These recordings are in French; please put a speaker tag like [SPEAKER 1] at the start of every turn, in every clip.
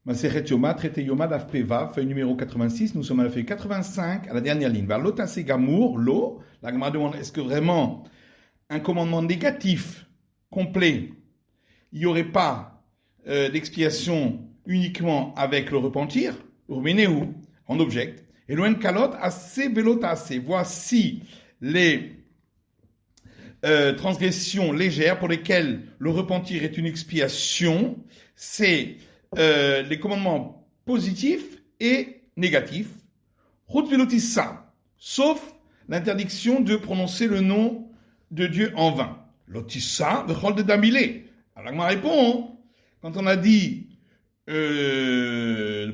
[SPEAKER 1] Masechet Yoma, traité Yoma d'Afpeva, feuille numéro 86, nous sommes à la feuille 85, à la dernière ligne. Vers l'otase gamour, l'eau, la Gemara demande, est-ce que vraiment un commandement négatif, complet, il n'y aurait pas d'expiation uniquement avec le repentir, Urmeneu, on objecte, et loin kalot, assez velot assez. Voici les transgressions légères pour lesquelles le repentir est une expiation, c'est les commandements positifs et négatifs, route velotissa, sauf l'interdiction de prononcer le nom de Dieu en vain. Lotissa, vechol de damilé. Alors, ma répond, quand on a dit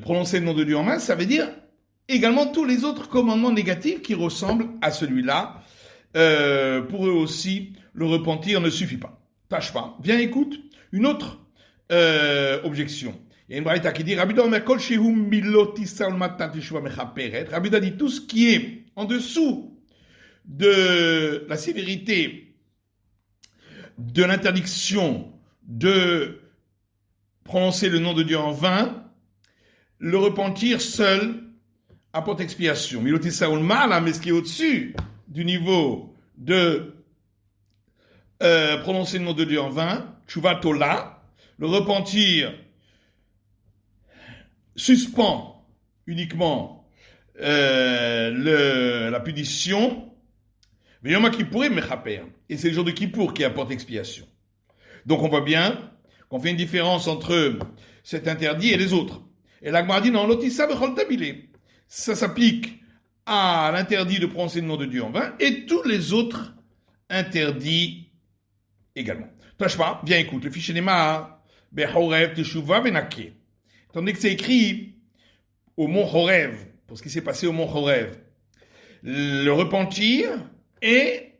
[SPEAKER 1] prononcer le nom de Dieu en vain, ça veut dire également tous les autres commandements négatifs qui ressemblent à celui-là. Pour eux aussi, le repentir ne suffit pas. Tâche pas. Viens, écoute une autre objection. Il y a une braïta qui dit Rabbi Domer kol shehu milotissa ulmatan teshuva mechaperet. Rabbi dit tout ce qui est en dessous de la sévérité de l'interdiction de prononcer le nom de Dieu en vain, le repentir seul apporte expiation. Milotissa ulmala, mais ce qui est au-dessus du niveau de prononcer le nom de Dieu en vain, teshuva tola, le repentir suspend uniquement la punition, mais Yom Kippourim mechaper, et c'est le jour de Kippour qui apporte expiation. Donc on voit bien qu'on fait une différence entre cet interdit et les autres. Et la Gemara dit non, l'otissa vechol tabilé, ça s'applique à l'interdit de prononcer le nom de Dieu en vain et tous les autres interdits également. Tâche pas, viens écoute, le fichier Nema, behorev teshuva venake. Tandis que c'est écrit au mont Horev, pour ce qui s'est passé au mont Horev, le repentir et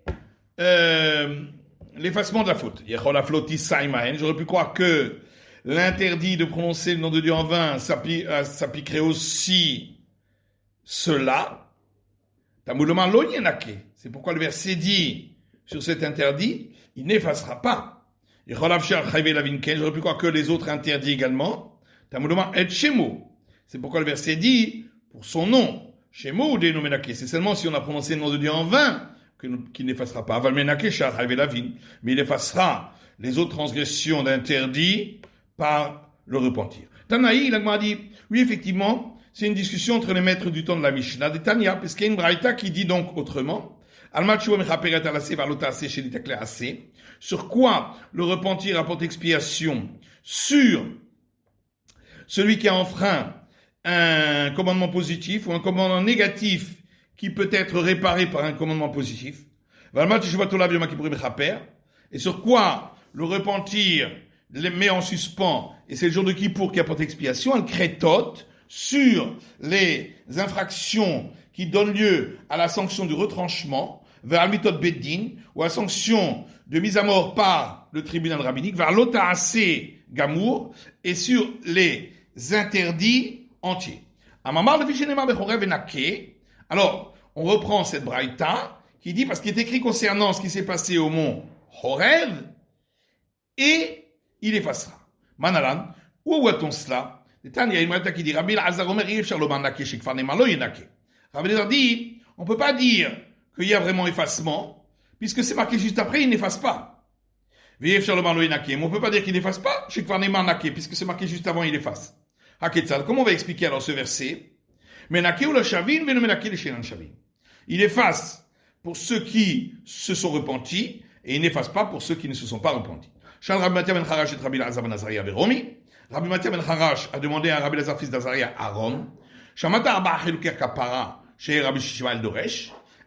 [SPEAKER 1] l'effacement de la faute. J'aurais pu croire que l'interdit de prononcer le nom de Dieu en vain s'appliquerait aussi cela. C'est pourquoi le verset dit sur cet interdit, il n'effacera pas. J'aurais pu croire que les autres interdits également. C'est pourquoi le verset dit, pour son nom, Shemo ou Denomenake, c'est seulement si on a prononcé le nom de Dieu en vain qu'il n'effacera pas. Mais il effacera les autres transgressions d'interdit par le repentir. Tanaï, il a dit, oui, effectivement, c'est une discussion entre les maîtres du temps de la Mishnah, de Tanya, parce qu'il y a une braïta qui dit donc autrement, sur quoi le repentir apporte expiation? Sur celui qui a enfreint un commandement positif ou un commandement négatif qui peut être réparé par un commandement positif. Et sur quoi le repentir les met en suspens, et c'est le jour de Kippour qui apporte expiation, un crétote sur les infractions qui donnent lieu à la sanction du retranchement, vers Almitot Beddin, ou à la sanction de mise à mort par le tribunal rabbinique, vers l'Otaase Gamour, et sur les interdits entiers. Alors, on reprend cette braïta qui dit, parce qu'il est écrit concernant ce qui s'est passé au mont Horev, et il effacera. Manalan, où voit-on cela? Il y a une braïta qui dit, Rabbi Elazar Omer, Rabbi Elazar dit, on ne peut pas dire qu'il y a vraiment effacement, puisque c'est marqué juste après, il n'efface pas. Mais on ne peut pas dire qu'il n'efface pas, puisque c'est marqué juste avant, il efface. Comment on va expliquer alors ce verset? Il efface pour ceux qui se sont repentis, et il n'efface pas pour ceux qui ne se sont pas repentis. Rabbi Matthias ben Harash et Rabbi Elazar ben Azariah Veromi. Rabbi Matthias ben Harash a demandé à Rabbi Elazar fils d'Azariah à Rome.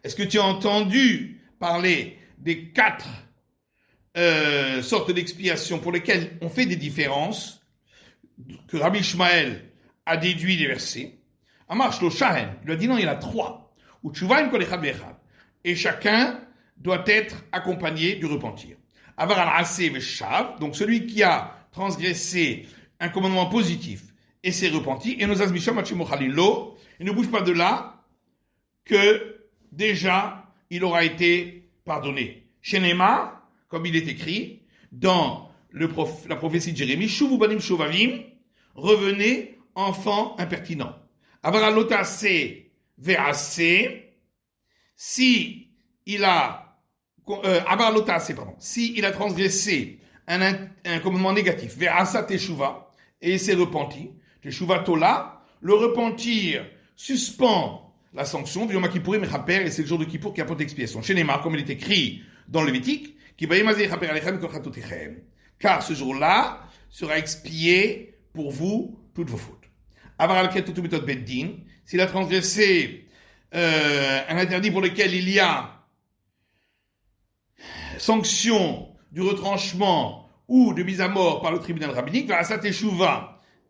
[SPEAKER 1] Est-ce que tu as entendu parler des 4 sortes d'expiations pour lesquelles on fait des différences que Rabbi Ishmael a déduit des versets? Amar Shlo Shahen, il lui a dit non, il y en a 3. Et chacun doit être accompagné du repentir. Avar al-Aseh Veshav, donc celui qui a transgressé un commandement positif et s'est repenti, et nos azmisham achimochalilo, il ne bouge pas de là que déjà il aura été pardonné. Shenema, comme il est écrit dans la prophétie de Jérémie, Shuvu banim shuvavim, revenez, enfant impertinent. Avaralotase ve'ase, si il a transgressé un commandement négatif, ve'asa teshuva, et il s'est repenti, teshuva tola, le repentir suspend la sanction, et c'est le jour de Kippour qui apporte expiation. Chez Neymar, comme il est écrit dans le Lévitique, car ce jour-là sera expié pour vous toutes vos fautes. S'il a transgressé un interdit pour lequel il y a sanction du retranchement ou de mise à mort par le tribunal rabbinique,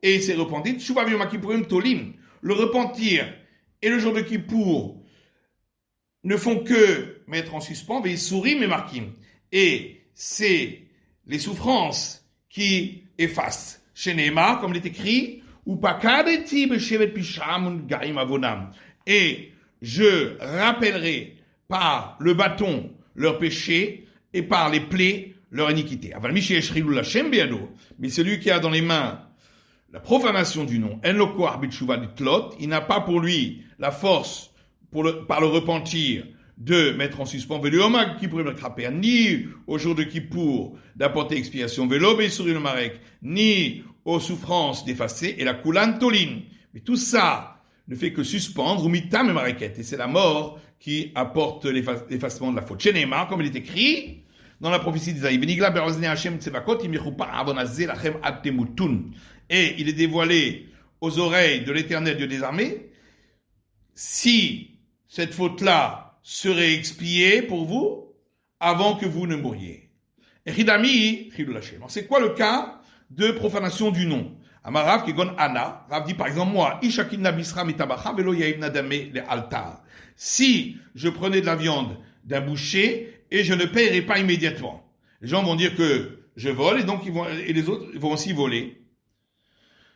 [SPEAKER 1] et il s'est repenti, le repentir et le jour de Kippour ne font que mettre en suspens, et c'est les souffrances qui effacent. Chez Neymar, comme il est écrit, et je rappellerai par le bâton leur péché et par les plaies leur iniquité. Mais celui qui a dans les mains la profanation du nom, il n'a pas pour lui la force par le repentir de mettre en suspens qui pourrait le craper, ni au jour de Kippour d'apporter expiation, ni aux souffrances d'effacer, et la coulantolin. Mais tout ça ne fait que suspendre, et c'est la mort qui apporte l'effacement de la faute. Chez Neymar, comme il est écrit dans la prophétie d'Isaïe, et il est dévoilé aux oreilles de l'Éternel Dieu des armées, si cette faute-là serait expiée pour vous avant que vous ne mouriez. C'est quoi le cas de profanation du nom? Amarav Kegon Anna, Rav dit par exemple moi, Ishakin Nabisra mitabacha velo yaim nadame le altar. Si je prenais de la viande d'un boucher et je ne paierai pas immédiatement, les gens vont dire que je vole et donc les autres vont aussi voler.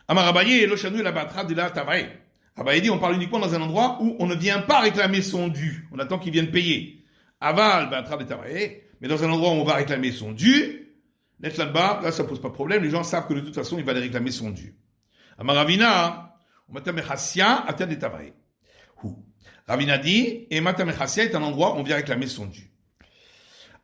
[SPEAKER 1] Amarabaye et Loshanu la batra de la tavae. Abaye dit on parle uniquement dans un endroit où on ne vient pas réclamer son dû, on attend qu'il vienne payer. Aval batra de tavae, mais dans un endroit où on va réclamer son dû, d'être là-bas, là ça pose pas de problème, les gens savent que de toute façon il va aller réclamer son dû. Amaravina, matamechassia atia de tavae. Ravina dit, et matamechassia est un endroit où on vient réclamer son dû.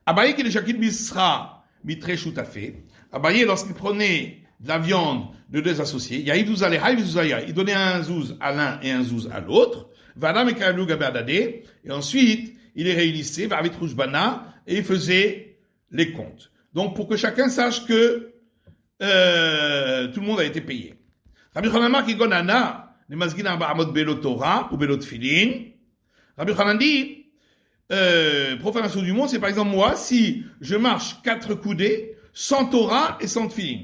[SPEAKER 1] Abaye qui le shakid bisra mitre shutafe. Abaye lorsqu'il prenait de la viande de deux associés, il donnait un zouz à l'un et un zouz à l'autre, et ensuite il les réunissait, et il faisait les comptes. Donc pour que chacun sache que tout le monde a été payé. Rabbi Chanan qui gonana, les mazgina ba'amot belo Torah ou belo tfilin. Rabbi Chanan dit, profanation du monde, c'est par exemple moi, si je marche 4 coudées, sans Torah et sans tfilin.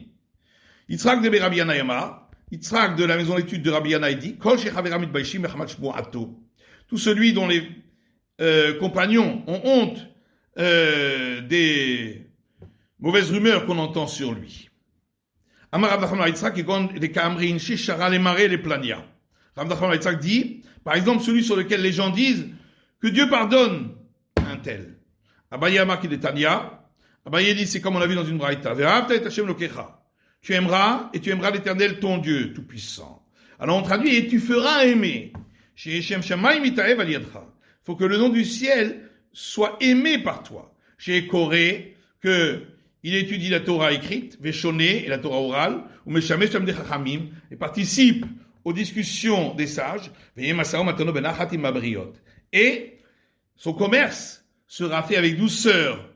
[SPEAKER 1] Yitzhak de Rabbi Yana Yama, Yitzhak de la maison d'études de Rabbi Yana dit, Kol shechaveram mitbaishim mechamad shmu'ato. Tout celui dont les compagnons ont honte des mauvaises rumeurs qu'on entend sur lui. Amar Rav Nachman Yitzhak egon les kaamrin shishara les marées les plania. Rav Nachman Yitzhak dit, par exemple celui sur lequel les gens disent que Dieu pardonne un tel. Abaye Amar ki detania. Abaye dit c'est comme on l'a vu dans une braïta. Ve'ahavta et Hashem lokecha. Tu aimeras l'Éternel ton Dieu tout-puissant. Alors on traduit et tu feras aimer. Chez Shem Shammai mitaev al yadcha. Faut que le nom du ciel soit aimé par toi. Chez Koré, que il étudie la Torah écrite, Veshoné et la Torah orale, ou Meshamesh Tamdei Chachamim, et participe aux discussions des sages, et son commerce sera fait avec douceur,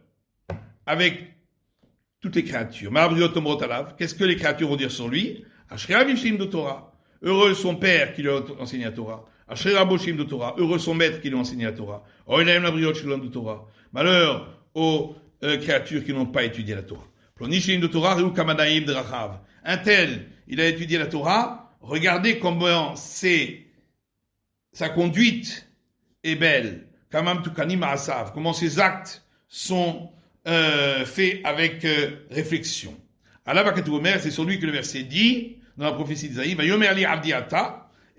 [SPEAKER 1] avec toutes les créatures. Qu'est-ce que les créatures vont dire sur lui? Heureux son père qui lui a enseigné la Torah. Heureux son maître qui lui a enseigné la Torah. Malheur aux créatures qui n'ont pas étudié la Torah. Un tel, il a étudié la Torah. Regardez comment sa conduite est belle. Comment ses actes sont fait avec réflexion. Allah c'est sur lui que le verset dit, dans la prophétie d'Isaïe,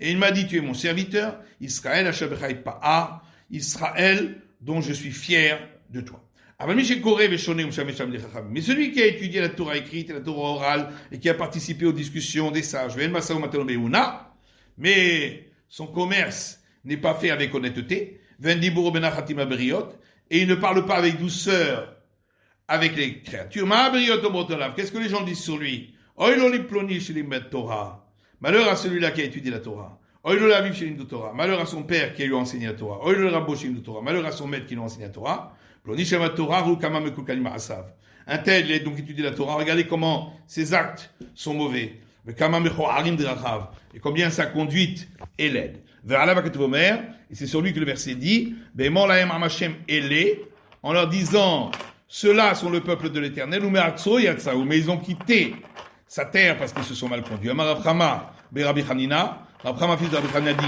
[SPEAKER 1] et il m'a dit, tu es mon serviteur, Israël dont je suis fier de toi. Mais celui qui a étudié la Torah écrite et la Torah orale et qui a participé aux discussions des sages, mais son commerce n'est pas fait avec honnêteté, et il ne parle pas avec douceur avec les créatures. Qu'est-ce que les gens disent sur lui? Malheur à celui-là qui a étudié la Torah. Malheur à son père qui lui a enseigné la Torah. Malheur à son maître qui lui a enseigné la Torah. Un tel, il a donc étudié la Torah. Regardez comment ses actes sont mauvais. Et combien sa conduite est laide. Et c'est sur lui que le verset dit, en leur disant, ceux-là sont le peuple de l'Éternel, mais ils ont quitté sa terre parce qu'ils se sont mal conduits. Rabbi Hanina, fils de Rabbi Hanina dit,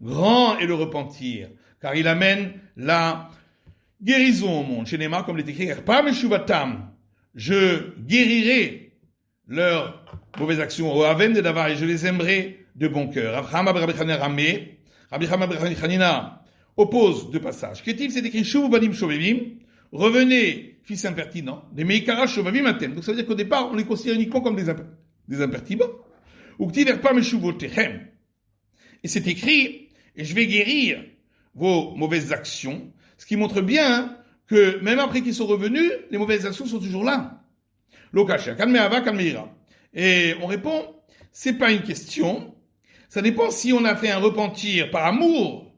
[SPEAKER 1] grand est le repentir, car il amène la guérison au monde. Chez Neymar, comme il est écrit, je guérirai leurs mauvaises actions, et je les aimerai de bon cœur. Rabbi Hanina oppose deux passages. Qu'est-il? C'est écrit, revenez, fils impertinents, des Meikara Shovavim Atem. Donc ça veut dire qu'au départ, on les considère uniquement comme des impertinents. Et c'est écrit, et je vais guérir vos mauvaises actions, ce qui montre bien que même après qu'ils sont revenus, les mauvaises actions sont toujours là. Lokasha, Kalmeava, Kalmeira. Et on répond, c'est pas une question, ça dépend si on a fait un repentir par amour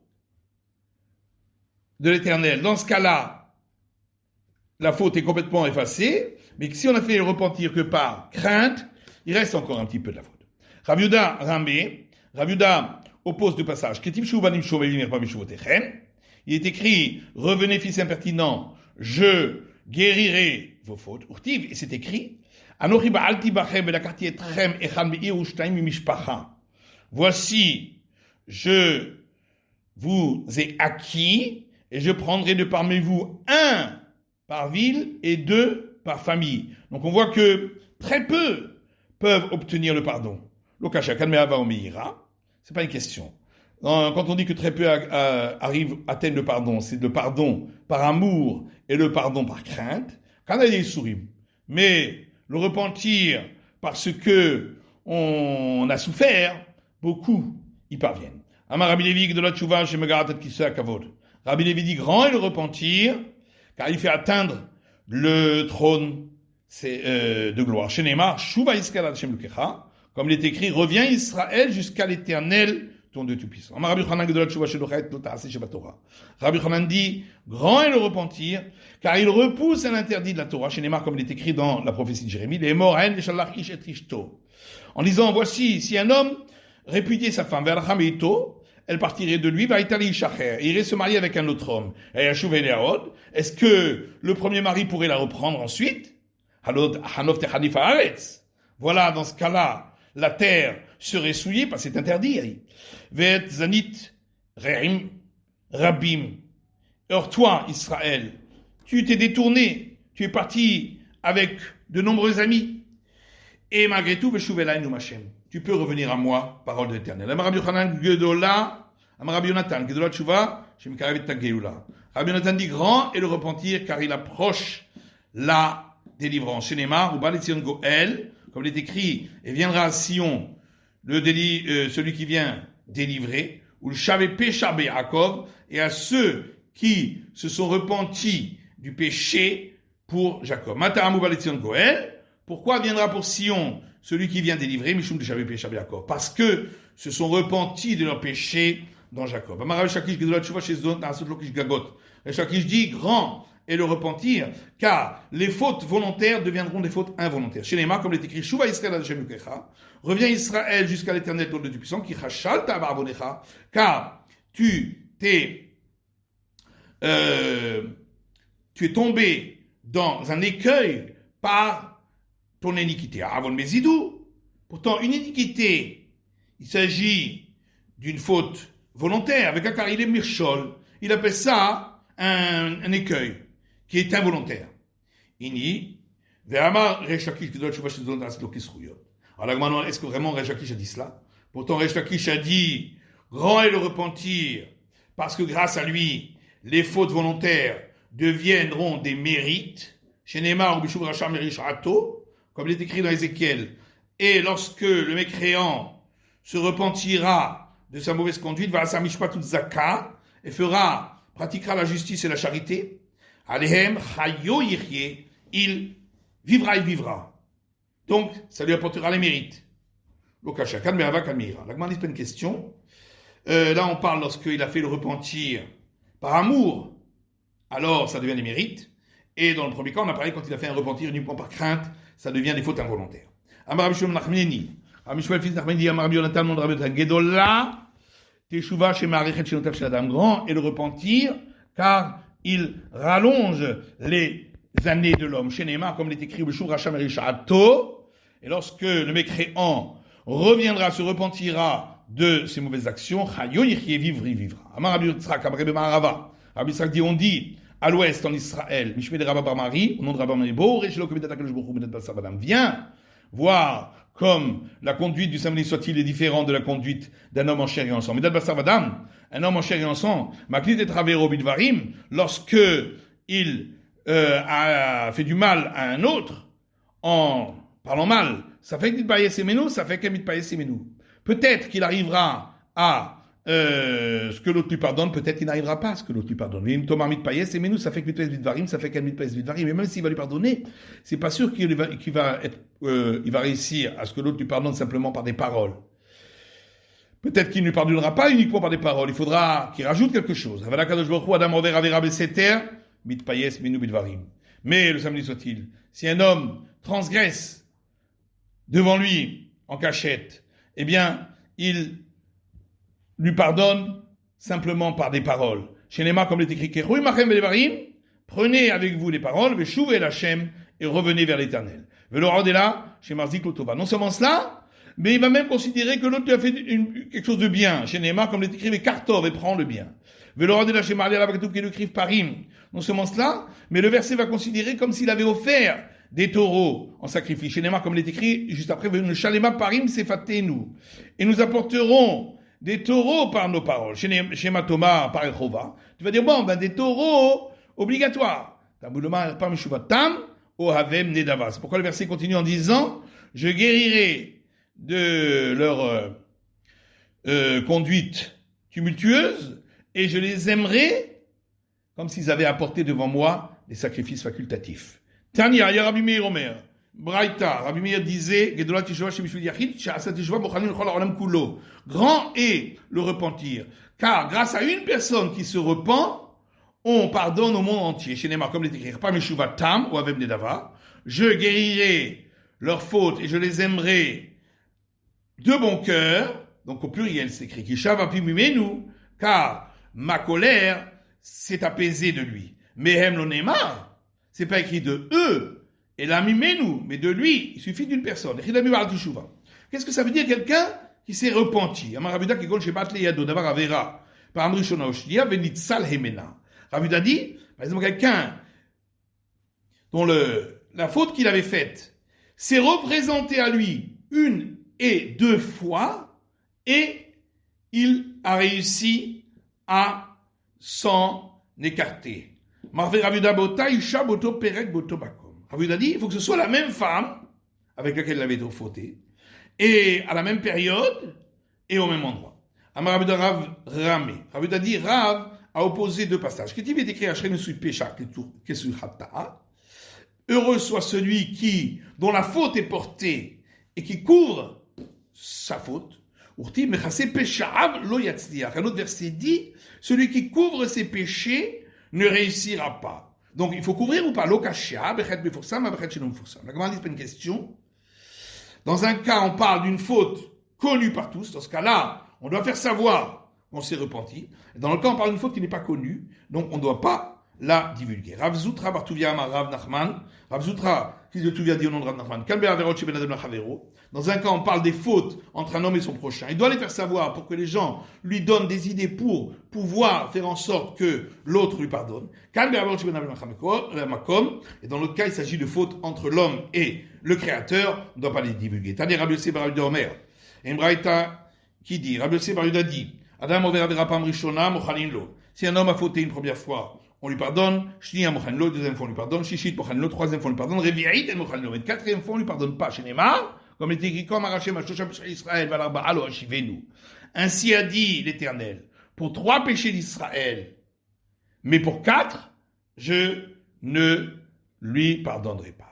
[SPEAKER 1] de l'Éternel. Dans ce cas-là, la faute est complètement effacée, mais si on a fait le repentir que par crainte, il reste encore un petit peu de la faute. Rav Yehuda Ramé, Rav Yehuda oppose deux passages. Il est écrit, revenez fils impertinent, je guérirai vos fautes. Et c'est écrit, voici, je vous ai acquis, et je prendrai de parmi vous un par ville et deux par famille. Donc on voit que très peu peuvent obtenir le pardon. C'est pas une question. Quand on dit que très peu atteignent le pardon, c'est le pardon par amour et le pardon par crainte. Mais le repentir parce que on a souffert, beaucoup y parviennent. Rabbi Lévi dit grand est le repentir, car il fait atteindre le trône de gloire. Chez Neymar, comme il est écrit, reviens Israël jusqu'à l'Éternel, ton Dieu Tout-Puissant. Rabbi Chanan dit, grand est le repentir, car il repousse un interdit de la Torah. Chez Neymar, comme il est écrit dans la prophétie de Jérémie, les morts en disant, voici, si un homme répudiait sa femme, elle partirait de lui, il irait se marier avec un autre homme. Est-ce que le premier mari pourrait la reprendre ensuite? Voilà, dans ce cas-là, la terre serait souillée parce que c'est interdit. Rabim. Or toi, Israël, tu t'es détourné, tu es parti avec de nombreux amis. Et malgré tout, tu peux revenir à moi, parole de l'Éternel. Rabbi Yonatan dit grand est le repentir car il approche la délivrance. Chez Neymar, ou Baletzion Goel, comme il est écrit, et viendra à Sion celui qui vient délivrer, ou le Shavé Péchabé Yaakov, et à ceux qui se sont repentis du péché pour Jacob. Matahamou Baletzion Goel, pourquoi viendra pour Sion celui qui vient délivrer, Mishum de Shavé Péchabé Yaakov? Parce que se sont repentis de leur péché dans Jacob. Shakish dit grand est le repentir, car les fautes volontaires deviendront des fautes involontaires. Chez les marques, comme il est écrit, Shuva Israël Hashem Yukecha, reviens Israël jusqu'à l'Éternel, ton Dieu Tout-Puissant, qui chachal ta barbonecha, car tu es tombé dans un écueil par ton iniquité. Avon Mezidou. Pourtant, une iniquité, il s'agit d'une faute volontaire, avec un car il est mirchol. Il appelle ça un écueil qui est involontaire. Ini, Ve'amar Rechakish Gedol Shuvah Shizon Das Lokis Ruyot. Alors maintenant, est-ce que vraiment Rechakish a dit cela? Pourtant, Rechakish a dit, grand est le repentir, parce que grâce à lui, les fautes volontaires deviendront des mérites, chez Neymar, comme il est écrit dans Ézéchiel, et lorsque le mécréant se repentira de sa mauvaise conduite, et pratiquera la justice et la charité, il vivra. Donc, ça lui apportera les mérites. La une question. Là, on parle lorsqu'il a fait le repentir par amour, alors ça devient des mérites. Et dans le premier cas, on a parlé quand il a fait un repentir uniquement par crainte, ça devient des fautes involontaires. Grand est le repentir, car il rallonge les années de l'homme. Chez Neymar, comme il est écrit, et lorsque le mécréant reviendra, se repentira de ses mauvaises actions, il vivra. Rabbi Yitzhak dit, on dit, à l'ouest, en Israël, Mishmei de Rabba Bar Mari, au nom de Rabba Mari, viens voir comme la conduite du samedi soit-il est différente de la conduite d'un homme en chair et en sang. Medat Basar Vadam, un homme en chair et en sang, Maklit et Travero Bidvarim, lorsque il a fait du mal à un autre, en parlant mal, ça fait qu'il paye ses ménous, ça fait qu'il paye ses ménous. Peut-être qu'il arrivera à ce que l'autre lui pardonne, peut-être qu'il n'arrivera pas à ce que l'autre lui pardonne. Mais Thomas mitpayes, c'est menou, ça fait que mitpayes vidvarim, ça fait qu'elle mitpayes vidvarim. Et même s'il va lui pardonner, c'est pas sûr qu'il va réussir à ce que l'autre lui pardonne simplement par des paroles. Peut-être qu'il ne lui pardonnera pas uniquement par des paroles. Il faudra qu'il rajoute quelque chose. Mais le samedi soit-il, si un homme transgresse devant lui en cachette, eh bien, il lui pardonne simplement par des paroles. Chez Nema, comme il est écrit, prenez avec vous les paroles, Veshuv el Hashem, et revenez vers l'Éternel. Veloradela, chez Marzik Lotova. Non seulement cela, mais il va même considérer que l'autre lui a fait quelque chose de bien. Chez Nema, comme il est écrit, Kartov, et prend le bien. Veloradela, chez Marlia Lavaketou, qui est écrit Parim. Non seulement cela, mais le verset va considérer comme s'il avait offert des taureaux en sacrifice. Chez Nema, comme il est écrit, juste après, le Shalema Parim, Sefatenu. Et nous apporterons des taureaux par nos paroles. Chez Matoma, par Echova. Tu vas dire, bon, des taureaux obligatoires. C'est pourquoi le verset continue en disant, je guérirai de leur conduite tumultueuse et je les aimerai comme s'ils avaient apporté devant moi des sacrifices facultatifs. Tania, il y a Rabbi Meir Omer. Braïta, Rabbi Meir disait, grand est le repentir, car grâce à une personne qui se repent, on pardonne au monde entier. Chez Neymar, comme il est écrit, pas Meshuvat Tam ou Avem Nedava, je guérirai leurs fautes et je les aimerai de bon cœur, donc au pluriel c'est écrit, Kishav Apimumenu, car ma colère s'est apaisée de lui. Mais Hem lo Neymar, c'est pas écrit de eux, et la mimenu, mais de lui, il suffit d'une personne. Qu'est-ce que ça veut dire quelqu'un qui s'est repenti? Ravuda dit, par exemple, quelqu'un dont la faute qu'il avait faite s'est représentée à lui une et deux fois, et il a réussi à s'en écarter. Ravuda dit, il faut que ce soit la même femme avec laquelle il avait été fauté, et à la même période, et au même endroit. Rav dit, Rav a opposé deux passages. Heureux soit celui dont la faute est portée et qui couvre sa faute. Un autre verset dit, celui qui couvre ses péchés ne réussira pas. Donc, il faut couvrir ou pas? La Gemara dit, c'est pas une question. Dans un cas, on parle d'une faute connue par tous. Dans ce cas-là, on doit faire savoir qu'on s'est repenti. Dans le cas, on parle d'une faute qui n'est pas connue. Donc, on ne doit pas la divulguer. Rav Zutra, Bartuvia, Rav Nachman. Rav Zutra, fils de Tuvia, dit au nom de Rav Nachman. Dans un cas, on parle des fautes entre un homme et son prochain. Il doit les faire savoir pour que les gens lui donnent des idées pour pouvoir faire en sorte que l'autre lui pardonne. Et dans l'autre cas, il s'agit de fautes entre l'homme et le Créateur. On ne doit pas les divulguer. Tandis Rabbi Yossi bar Omer. Et Mbraïta qui dit, Rabbi Yossi bar dit, Adam over avera pam rishona mochanin lo. Si un homme a fauté une première fois, on lui pardonne. Shnia mochanlo, deuxième fois on lui pardonne. Shishit mochanlo, troisième fois on lui pardonne. Revi'it et mochanlo, et quatrième fois on lui pardonne pas. Chez Neymar, comme il est écrit, comme Arachem Ashosha Pesha Israël, Valarba Alo Ashivenu. Ainsi a dit l'Éternel, pour 3 péchés d'Israël, mais pour 4, je ne lui pardonnerai pas.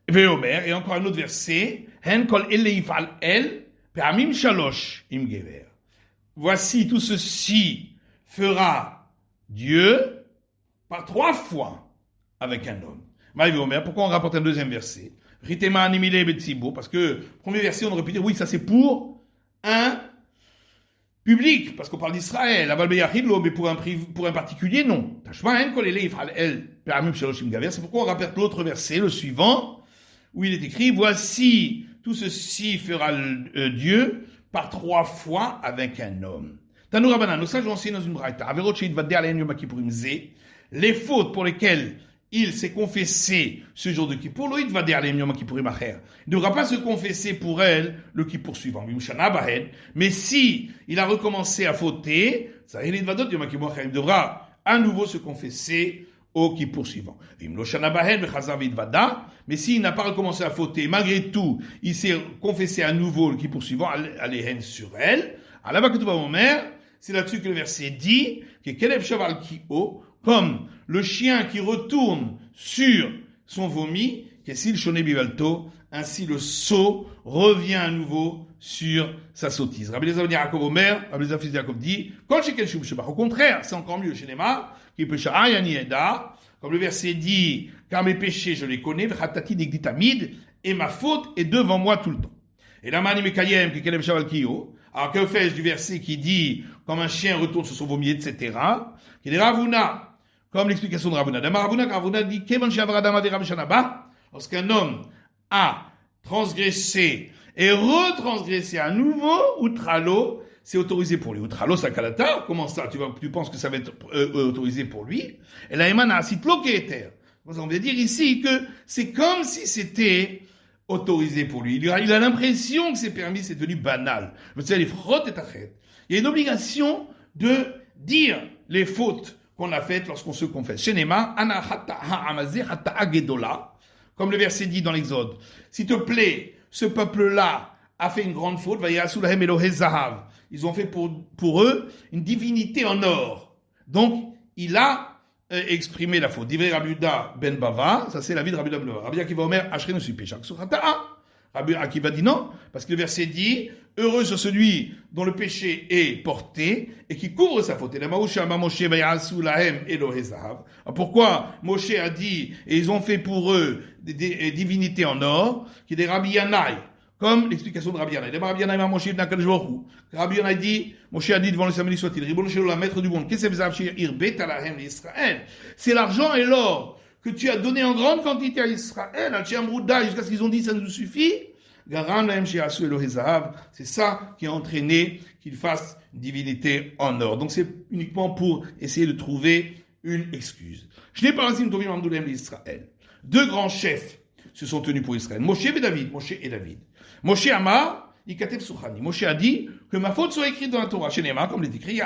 [SPEAKER 1] Veomer, et encore un autre verset, Hen kol eleifal el, pe'amim shalosh im gever. Voici tout ceci fera Dieu par 3 fois avec un homme. Veomer, pourquoi on rapporte un deuxième verset? Ritema animile betsibo, parce que premier verset on aurait pu dire oui, ça c'est pour un public, parce qu'on parle d'Israël, mais pour un particulier, non. C'est pourquoi on rapporte l'autre verset, le suivant, où il est écrit, voici, tout ceci fera Dieu par 3 fois avec un homme. Tanou Rabbanan, nos sages ont enseigné dans une braïta, les fautes pour lesquelles il s'est confessé ce jour de Kippour, il ne devra pas se confesser pour elle le Kippour suivant. Mais si il a recommencé à fauter, il devra à nouveau se confesser au Kippour suivant. Mais s'il n'a pas recommencé à fauter, malgré tout, il s'est confessé à nouveau le Kippour suivant, aller sur elle. C'est là-dessus que le verset dit que Kelev Shaval Ki-O, comme le chien qui retourne sur son vomi, qu'est-il Shoné Bivalto, ainsi le sot revient à nouveau sur sa sottise. Rabbi Eliezer ben Yaakov Omer, Rabbi Eliezer fils de Yaakov dit, au contraire, c'est encore mieux chez Nema, qui pécha ayani eda, comme le verset dit, car mes péchés je les connais, v'chatati digditamid, et ma faute est devant moi tout le temps. Et la mani mekayem, qui kelem shaval kiyo, alors que fais-je du verset qui dit, comme un chien retourne sur son vomi, etc., qui dit Ravuna, comme l'explication de Ravuna. Ravuna dit, lorsqu'un homme a transgressé et retransgressé à nouveau, outralo, c'est autorisé pour lui. Outralo, sakalata, comment ça? Tu penses que ça va être autorisé pour lui? Et la emana asitlo keter. On veut dire ici que c'est comme si c'était autorisé pour lui. Il a l'impression que c'est permis, c'est devenu banal. Il y a une obligation de dire les fautes qu'on a faites lorsqu'on se confesse. Shenema, ana hatta ha'amaze hatta agedola, comme le verset dit dans l'Exode. S'il te plaît, ce peuple-là a fait une grande faute, vayasulahem elohe zahav. Ils ont fait pour eux une divinité en or. Donc, il a exprimé la faute. Divrei Rabbi Yehuda ben Bava, ça c'est la vie de Rabbi Yehuda ben Bava. Rabbi Akiva Omer, Ashrenu suis péchak surata'a. Rabbi Akiva dit non, parce que le verset dit, heureux sur celui dont le péché est porté et qui couvre sa faute. Et la Mausha ma Moshe vayasu lahem elohe zahav. Pourquoi Moshe a dit, et ils ont fait pour eux des divinités en or, qui est des Rabbi Yanaï, comme l'explication de Rabbi Yanaï. Rabbi Yanaï ma Moshe ibn Kadosh Baruch Hu. Rabbi Yanaï dit, Moshe a dit devant le samedi soit-il, Ribono shelo la maître du monde, qu'est-ce que c'est irbet alahem l'Israël? C'est l'argent et l'or que tu as donné en grande quantité à Israël, à Tchamrouda, jusqu'à ce qu'ils ont dit ça nous suffit. C'est ça qui a entraîné qu'ils fassent une divinité en or. Donc c'est uniquement pour essayer de trouver une excuse. Je n'ai pas ainsi d'Israël. 2 grands chefs se sont tenus pour Israël. Moshe et David. Moshe Amar, Ikatev Suchani. Moshe a dit que ma faute soit écrite dans la Torah. Shenema, comme il est écrit,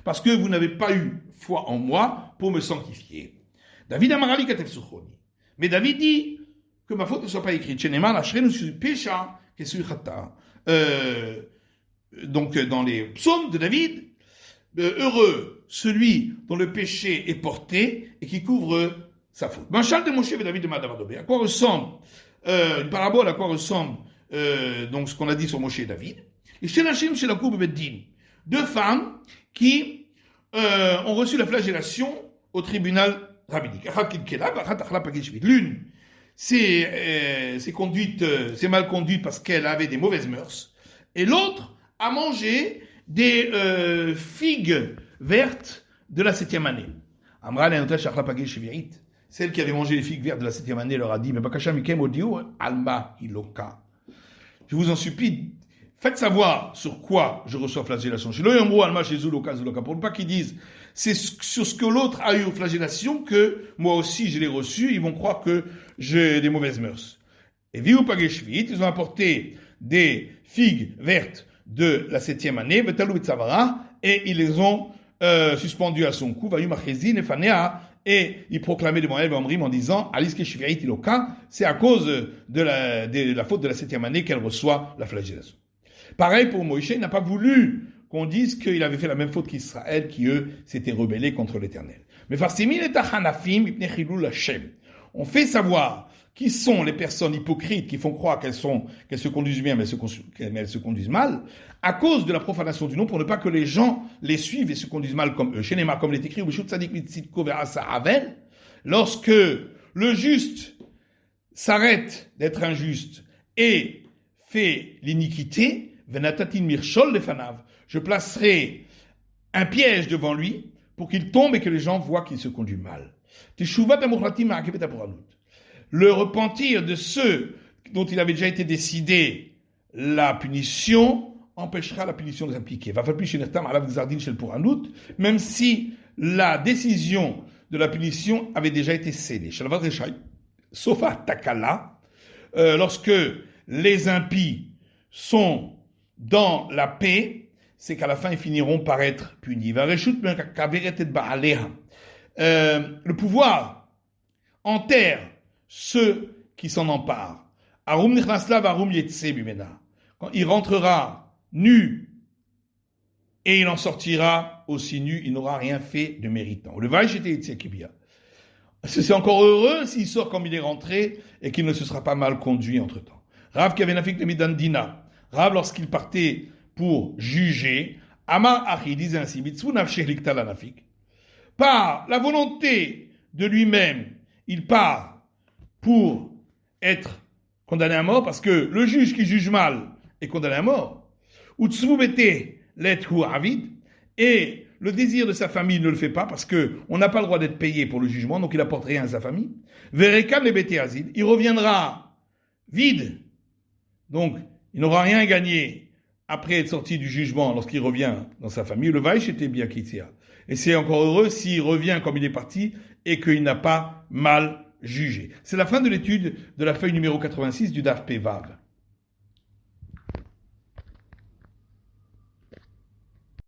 [SPEAKER 1] parce que vous n'avez pas eu foi en moi pour me sanctifier. David Amar Ikatev Suchani. Mais David dit que ma faute ne soit pas écrite. Donc, dans les psaumes de David, heureux celui dont le péché est porté et qui couvre sa faute. Machal de Moshe et David de Madavadobé. À quoi ressemble une parabole? À quoi ressemble donc ce qu'on a dit sur Moshe et David? Et chez Nashim, chez la cour Beddin, 2 femmes qui ont reçu la flagellation au tribunal rabbinique. L'une c'est mal conduite parce qu'elle avait des mauvaises mœurs, et l'autre a mangé des figues vertes de la 7e année. Celle qui avait mangé les figues vertes de la 7e année leur a dit, mais alma iloka. Je vous en supplie, faites savoir sur quoi je reçois flagellation. Pour ne pas qu'ils disent, c'est sur ce que l'autre a eu flagellation que moi aussi je l'ai reçu, ils vont croire que j'ai des mauvaises mœurs. Et ils ont apporté des figues vertes de la 7e année, et ils les ont suspendus à son cou, et il proclamait devant elle en disant c'est à cause de la faute de la 7e année qu'elle reçoit la flagellation. Pareil pour Moïse, il n'a pas voulu qu'on dise qu'il avait fait la même faute qu'Israël, qui eux s'étaient rebellés contre l'Éternel. Mais on fait savoir qui sont les personnes hypocrites qui font croire qu'elles se conduisent bien, mais elles se conduisent mal, à cause de la profanation du nom, pour ne pas que les gens les suivent et se conduisent mal comme eux. Chez Néma, comme il est écrit, lorsque le juste s'arrête d'être injuste et fait l'iniquité, je placerai un piège devant lui pour qu'il tombe et que les gens voient qu'il se conduit mal. Le repentir de ceux dont il avait déjà été décidé la punition empêchera la punition des impliqués. Même si la décision de la punition avait déjà été scellée. Sauf à Takala, lorsque les impies sont dans la paix, c'est qu'à la fin ils finiront par être punis. Le pouvoir enterre ceux qui s'en emparent. Quand il rentrera nu et il en sortira aussi nu, il n'aura rien fait de méritant. Le Vaïch était Yitzhak. C'est encore heureux s'il sort comme il est rentré et qu'il ne se sera pas mal conduit entre-temps. Rav qui avait nafik de Midandina. Rav, lorsqu'il partait pour juger, Amar Achi disait ainsi, par la volonté de lui-même, il part pour être condamné à mort, parce que le juge qui juge mal est condamné à mort. Et le désir de sa famille ne le fait pas, parce qu'on n'a pas le droit d'être payé pour le jugement, donc il n'apporte rien à sa famille. Il reviendra vide, donc il n'aura rien gagné après être sorti du jugement lorsqu'il revient dans sa famille. Le Vaïch était bien Kitzia. Et c'est encore heureux s'il revient comme il est parti et qu'il n'a pas mal jugé. C'est la fin de l'étude de la feuille numéro 86 du DAF Pevav.